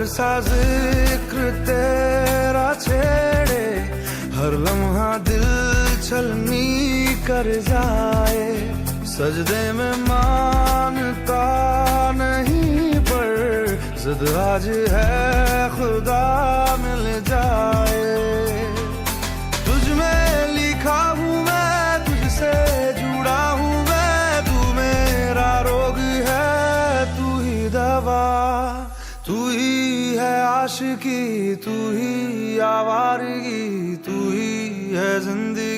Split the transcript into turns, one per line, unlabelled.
हर सा जिक्र तेरा छेड़े, हर लम्हा दिल छलनी कर जाए। सजदे में मानता नहीं पर जिद आज है खुदा मिल जाए। तुझ में लिखा हूँ मैं, तुझसे जुड़ा हूँ मैं, तू मेरा रोग है, तू ही दवा। तू ही है आशिकी, तू ही आवारगी, तू ही है जिंदगी।